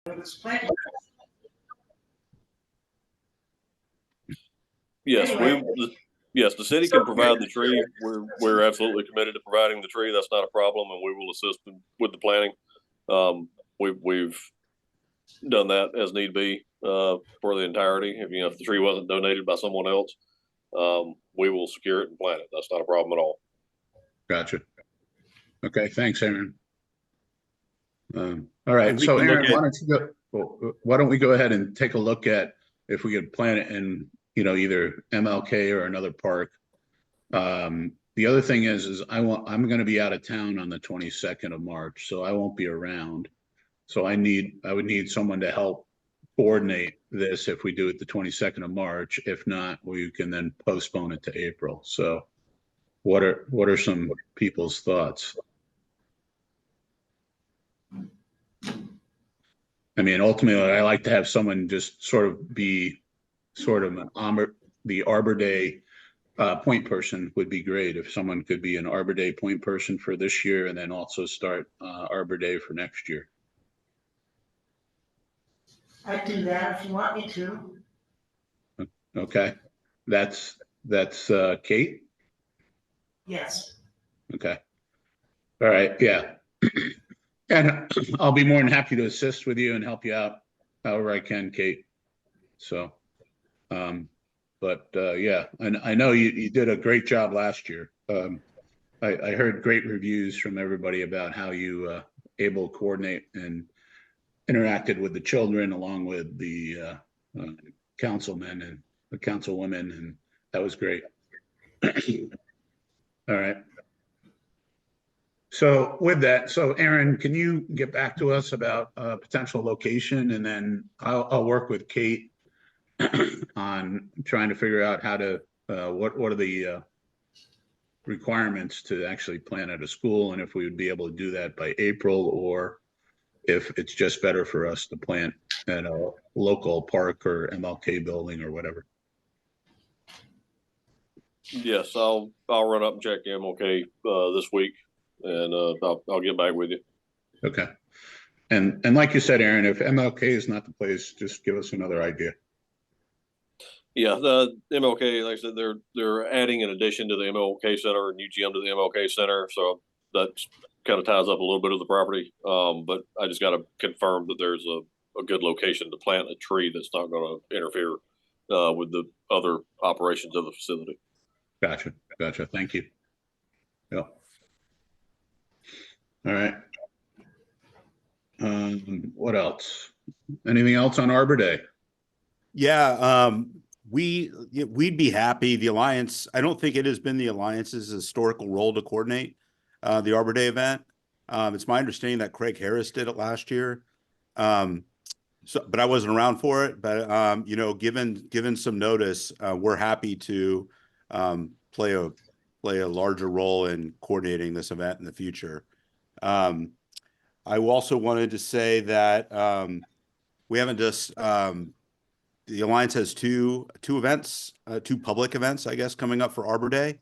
Yes, yes, the city can provide the tree. We're absolutely committed to providing the tree. That's not a problem, and we will assist with the planning. We've done that as need be for the entirety. If the tree wasn't donated by someone else, we will secure it and plant it. That's not a problem at all. Gotcha. Okay, thanks, Aaron. All right, so Aaron, why don't we go ahead and take a look at if we could plant it in, either MLK or another park. The other thing is I'm going to be out of town on the 22nd of March, so I won't be around. So I would need someone to help coordinate this if we do it the 22nd of March. If not, we can then postpone it to April. So what are some people's thoughts? I mean, ultimately, I like to have someone just sort of be the Arbor Day point person would be great. If someone could be an Arbor Day point person for this year and then also start Arbor Day for next year. I'd do that if you want me to. Okay. That's Kate? Yes. Okay. All right. Yeah. And I'll be more than happy to assist with you and help you out however I can, Kate. So, yeah, and I know you did a great job last year. I heard great reviews from everybody about how you able to coordinate and interacted with the children along with the councilmen and the councilwomen, and that was great. All right. So with that, Aaron, can you get back to us about potential location, and then I'll work with Kate on trying to figure out how to what are the requirements to actually plant at a school, and if we would be able to do that by April, or if it's just better for us to plant at a local park or MLK building or whatever. Yes, I'll run up and check the MLK this week, and I'll get back with you. Okay. And like you said, Aaron, if MLK is not the place, just give us another idea. Yeah, the MLK, like I said, they're adding an addition to the MLK Center, a new gym to the MLK Center, so that kind of ties up a little bit of the property. But I just got to confirm that there's a good location to plant a tree that's not going to interfere with the other operations of the facility. Gotcha. Thank you. Yeah. All right. What else? Anything else on Arbor Day? Yeah. We'd be happy. The Alliance, I don't think it has been the Alliance's historical role to coordinate the Arbor Day event. It's my understanding that Craig Harris did it last year. But I wasn't around for it. But given some notice, we're happy to play a larger role in coordinating this event in the future. I also wanted to say that we haven't just the Alliance has two events, two public events, I guess, coming up for Arbor Day.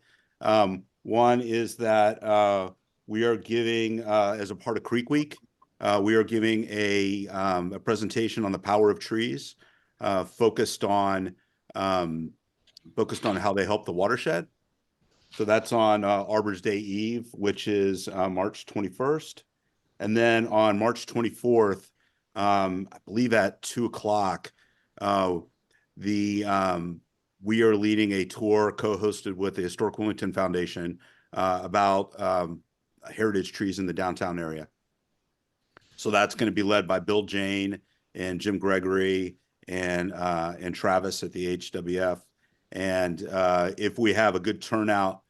One is that we are giving, as a part of Creek Week, we are giving a presentation on the power of trees, focused on how they help the watershed. So that's on Arbor's Day Eve, which is March 21st. And then on March 24th, I believe at 2:00, we are leading a tour co-hosted with the Historic Wilmington Foundation about heritage trees in the downtown area. So that's going to be led by Bill Jane and Jim Gregory and Travis at the HWF. And if we have a good turnout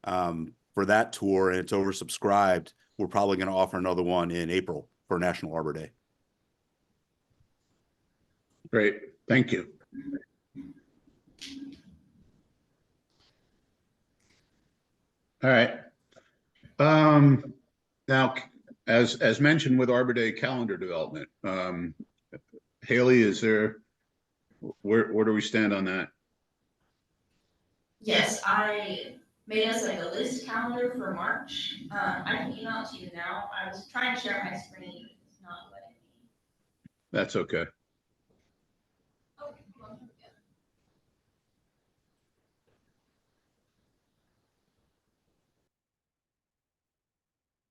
for that tour and it's oversubscribed, we're probably going to offer another one in April for National Arbor Day. Great. Thank you. All right. Now, as mentioned with Arbor Day calendar development, Haley, where do we stand on that? Yes, I made us like a list calendar for March. I can email it to you now. I was trying to share my screen. It's not letting me. That's okay.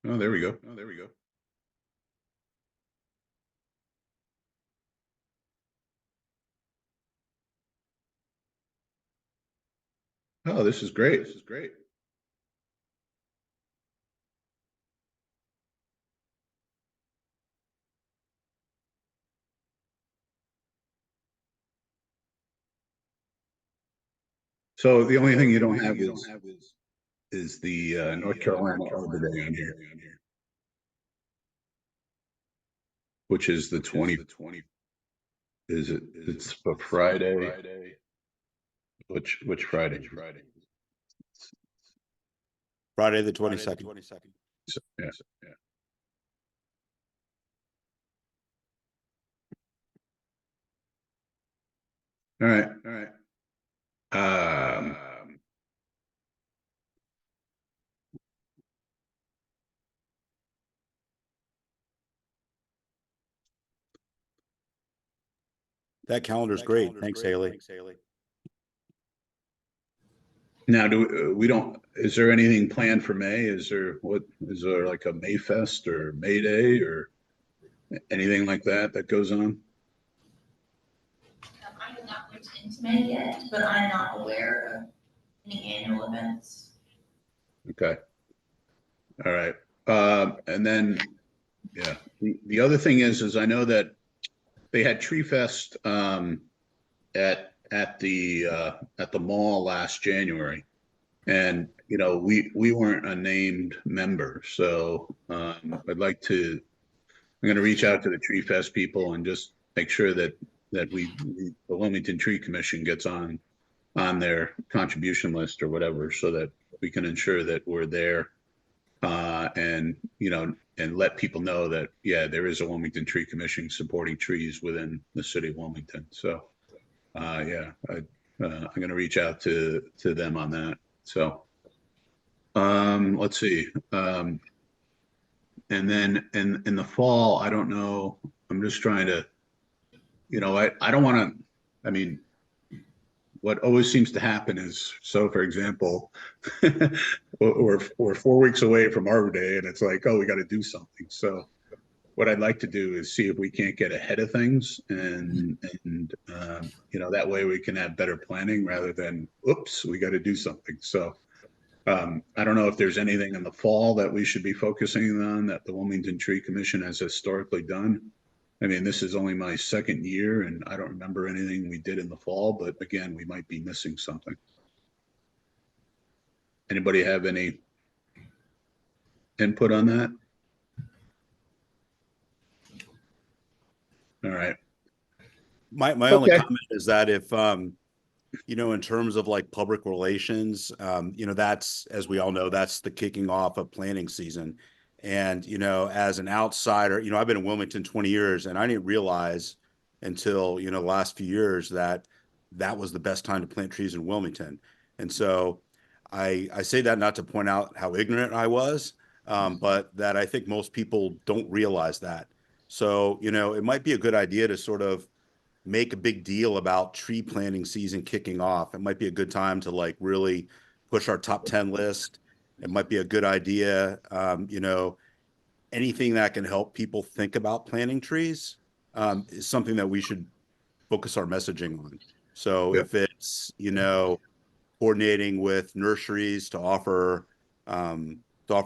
Oh, there we go. Oh, there we go. Oh, this is great. This is great. So the only thing you don't have is the North Carolina Arbor Day on here, which is the 20. Is it? It's a Friday. Which Friday? Friday the 22nd. Yeah. All right. All right. That calendar's great. Thanks, Haley. Now, we don't, is there anything planned for May? Is there like a May Fest or May Day or anything like that goes on? I have not looked into May yet, but I'm not aware of any annual events. Okay. All right. And then, yeah, the other thing is I know that they had Tree Fest at the mall last January, and we weren't a named member, so I'm going to reach out to the Tree Fest people and just make sure that the Wilmington Tree Commission gets on their contribution list or whatever, so that we can ensure that we're there, and let people know that, yeah, there is a Wilmington Tree Commission supporting trees within the city of Wilmington. So, yeah, I'm going to reach out to them on that. So, let's see. And then in the fall, I don't know. I'm just trying to, I don't want to, I mean, what always seems to happen is, so for example, we're 4 weeks away from Arbor Day and it's like, oh, we got to do something. So what I'd like to do is see if we can't get ahead of things and that way we can have better planning rather than, oops, we got to do something. So I don't know if there's anything in the fall that we should be focusing on that the Wilmington Tree Commission has historically done. I mean, this is only my second year and I don't remember anything we did in the fall, but again, we might be missing something. Anybody have any input on that? All right. My only comment is that if, in terms of like public relations, that's, as we all know, that's the kicking off of planning season. And, as an outsider, I've been in Wilmington 20 years and I didn't realize until, the last few years that was the best time to plant trees in Wilmington. And so I say that not to point out how ignorant I was, but that I think most people don't realize that. So, it might be a good idea to sort of make a big deal about tree planting season kicking off. It might be a good time to like really push our top 10 list. It might be a good idea, anything that can help people think about planting trees is something that we should focus our messaging on. So if it's, coordinating with nurseries to offer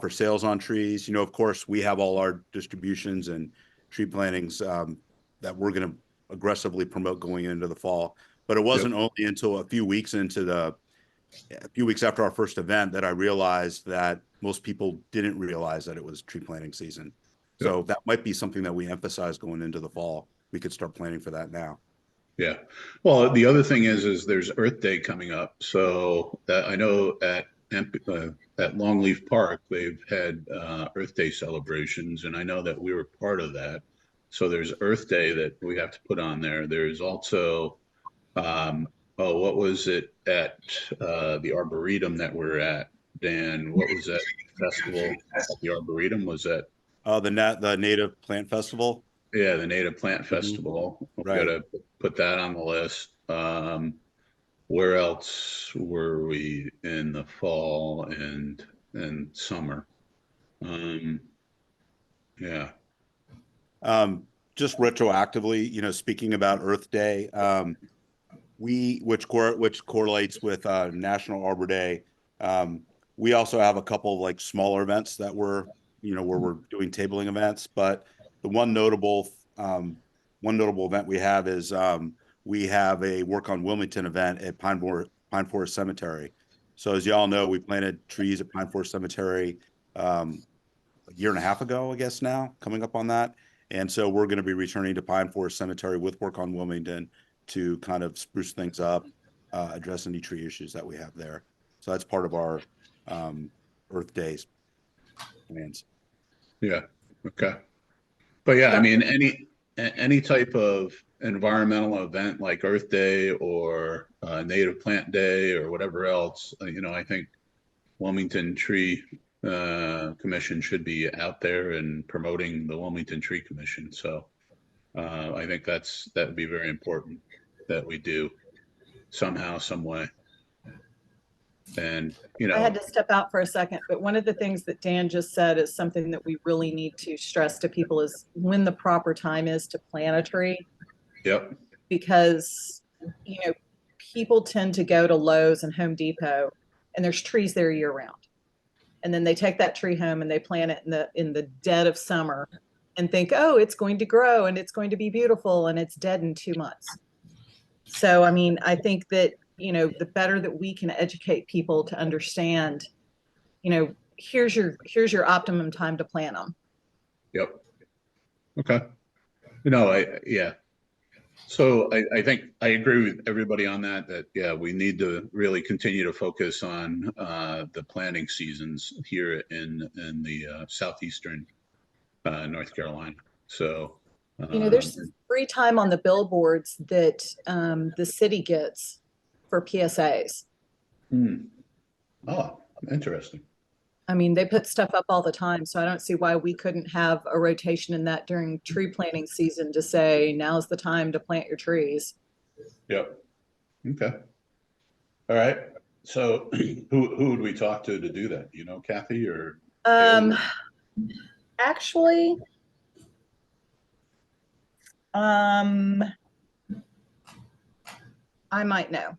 sales on trees, of course we have all our distributions and tree plantings that we're going to aggressively promote going into the fall. But it wasn't only until a few weeks after our first event that I realized that most people didn't realize that it was tree planting season. So that might be something that we emphasize going into the fall. We could start planning for that now. Yeah. Well, the other thing is there's Earth Day coming up. So that I know at Longleaf Park, they've had Earth Day celebrations, and I know that we were part of that. So there's Earth Day that we have to put on there. There's also, what was it at the Arboretum that we're at, Dan? What was that festival at the Arboretum? Was that the Native Plant Festival? Yeah, the Native Plant Festival. We've Right. got to put that on the list. Where else were we in the fall and summer? Yeah. Just retroactively, speaking about Earth Day, which correlates with National Arbor Day. We also have a couple of like smaller events that where we're doing tabling events, but the one notable event we have is we have a Work on Wilmington event at Pine Forest Cemetery. So as y'all know, we planted trees at Pine Forest Cemetery a year and a half ago, I guess now, coming up on that. And so we're going to be returning to Pine Forest Cemetery with Work on Wilmington to kind of spruce things up, address any tree issues that we have there. So that's part of our Earth Days plans. Yeah. Okay. But yeah, I mean, any type of environmental event like Earth Day or Native Plant Day or whatever else, I think Wilmington Tree Commission should be out there and promoting the Wilmington Tree Commission. So I think that would be very important that we do somehow, some way. And I had to step out for a second, but one of the things that Dan just said is something that we really need to stress to people is when the proper time is to plant a tree. Yep. Because, people tend to go to Lowe's and Home Depot and there's trees there year round. And then they take that tree home and they plant it in the dead of summer and think, oh, it's going to grow and it's going to be beautiful, and it's dead in 2 months. So, I mean, I think that, the better that we can educate people to understand, here's your optimum time to plant them. Yep. Okay. Yeah. So I think I agree with everybody on that, yeah, we need to really continue to focus on the planting seasons here in the southeastern North Carolina. So, there's free time on the billboards that the city gets for PSAs. Oh, interesting. I mean, they put stuff up all the time, so I don't see why we couldn't have a rotation in that during tree planting season to say, now's the time to plant your trees. Yep. Okay. All right. So who would we talk to do that? Kathy or? Actually, I might know.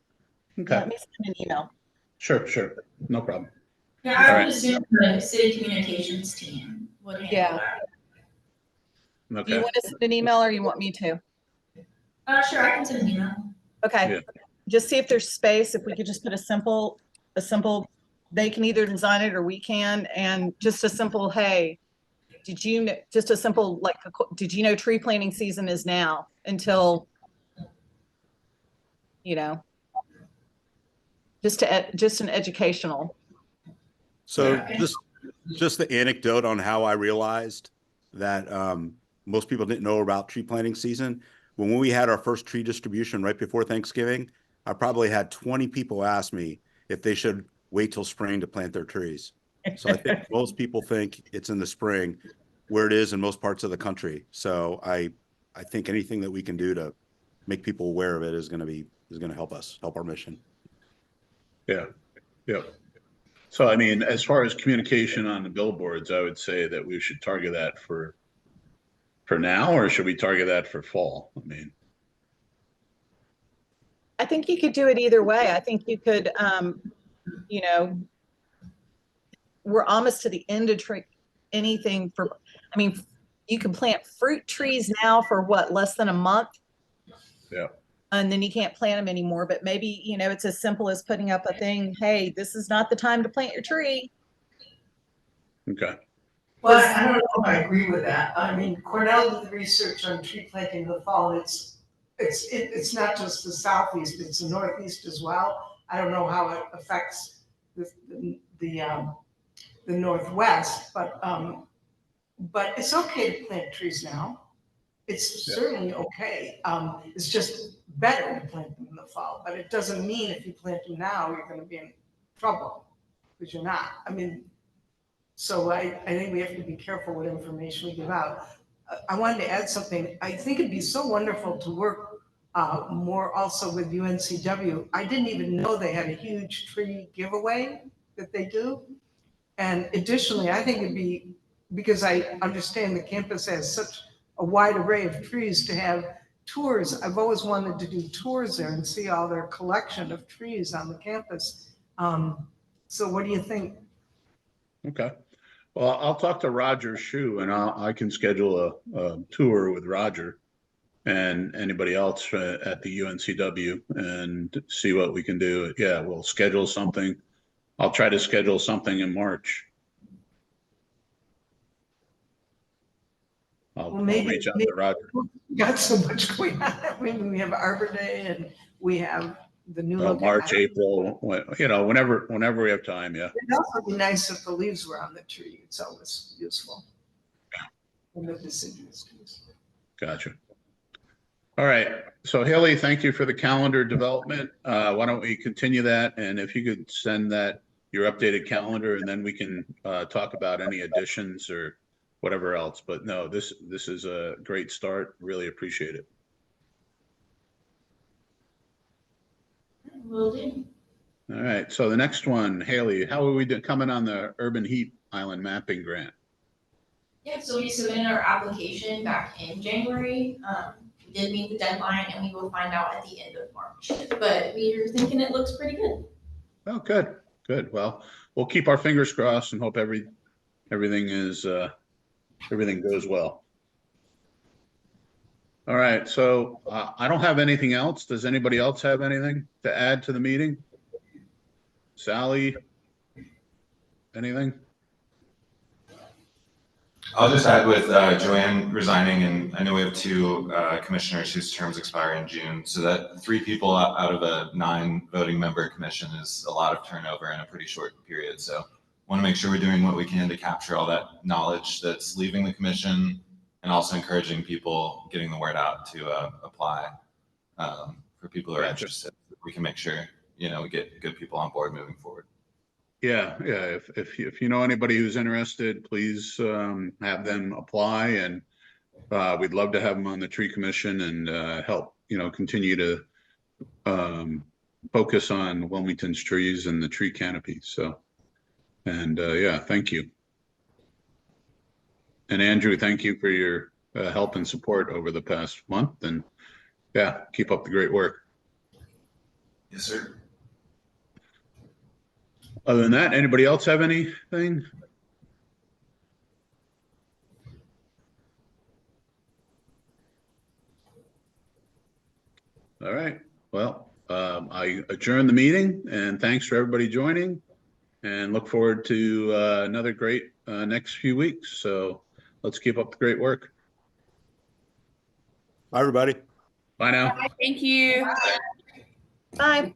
Okay. Let me send an email. Sure. No problem. Yeah, I All would right. assume the city communications team would handle that. Okay. Do you want to send an email or you want me to? Sure, I can send an email. Okay. Yeah. Just see if there's space, if we could just put a simple, they can either design it or we can, and just a simple, hey, did you know tree planting season is now until, just an educational. So Yeah. just the anecdote on how I realized that most people didn't know about tree planting season. When we had our first tree distribution right before Thanksgiving, I probably had 20 people ask me if they should wait till spring to plant their trees. So I think most people think it's in the spring, where it is in most parts of the country. So I think anything that we can do to make people aware of it is going to help our mission. Yeah. Yep. So, I mean, as far as communication on the billboards, I would say that we should target that for now, or should we target that for fall? I mean, I think you could do it either way. I think you could, we're almost to the end of you can plant fruit trees now for less than a month. Yeah. And then you can't plant them anymore, but maybe, it's as simple as putting up a thing. Hey, this is not the time to plant your tree. okay. Well, I don't know if I agree with that. I mean, Cornell did the research on tree planting in the fall. It's not just the southeast, it's the northeast as well. I don't know how it affects the northwest, but it's okay to plant trees now. It's certainly okay. It's just better to plant them in the fall, but it doesn't mean if you plant them now, you're going to be in trouble, because you're not. I mean, so I think we have to be careful what information we give out. I wanted to add something. I think it'd be so wonderful to work more also with UNCW. I didn't even know they had a huge tree giveaway that they do. And additionally, I think it'd be, because I understand the campus has such a wide array of trees, to have tours. I've always wanted to do tours there and see all their collection of trees on the campus. So what do you think? Okay. Well, I'll talk to Roger Shu and I can schedule a tour with Roger and anybody else at the UNCW and see what we can do. Yeah, we'll schedule something. I'll try to schedule something in March. I'll reach out to Roger. We got so much going on. I mean, we have Arbor Day and we have the new March, April, whenever we have time. Yeah. It'd also be nice if the leaves were on the tree. It's always useful. And the deciduous trees. Gotcha. All right. So Haley, thank you for the calendar development. Why don't we continue that? And if you could send that, your updated calendar, and then we can talk about any additions or whatever else. But no, this is a great start. Really appreciate it. Will do. All right. So the next one, Haley, how are we coming on the Urban Heat Island Mapping Grant? Yeah, so we submitted our application back in January. We did meet the deadline and we will find out at the end of March. But we're thinking it looks pretty good. Oh, good. Good. Well, we'll keep our fingers crossed and hope everything goes well. All right. So I don't have anything else. Does anybody else have anything to add to the meeting? Sally, anything? I'll just add with Joanne resigning, and I know we have two commissioners whose terms expire in June, so that 3 people out of a 9 voting member commission is a lot of turnover in a pretty short period. So want to make sure we're doing what we can to capture all that knowledge that's leaving the commission, and also encouraging people, getting the word out to apply for people who are interested. We can make sure, we get good people on board moving forward. Yeah. If you know anybody who's interested, please have them apply, and we'd love to have them on the tree commission and help, continue to focus on Wilmington's trees and the tree canopy. So, and yeah, thank you. And Andrew, thank you for your help and support over the past month, and yeah, keep up the great work. Yes, sir. Other than that, anybody else have anything? All right. Well, I adjourn the meeting, and thanks for everybody joining, and look forward to another great next few weeks. So let's keep up the great work. Bye, everybody. Bye now. Thank you. Bye.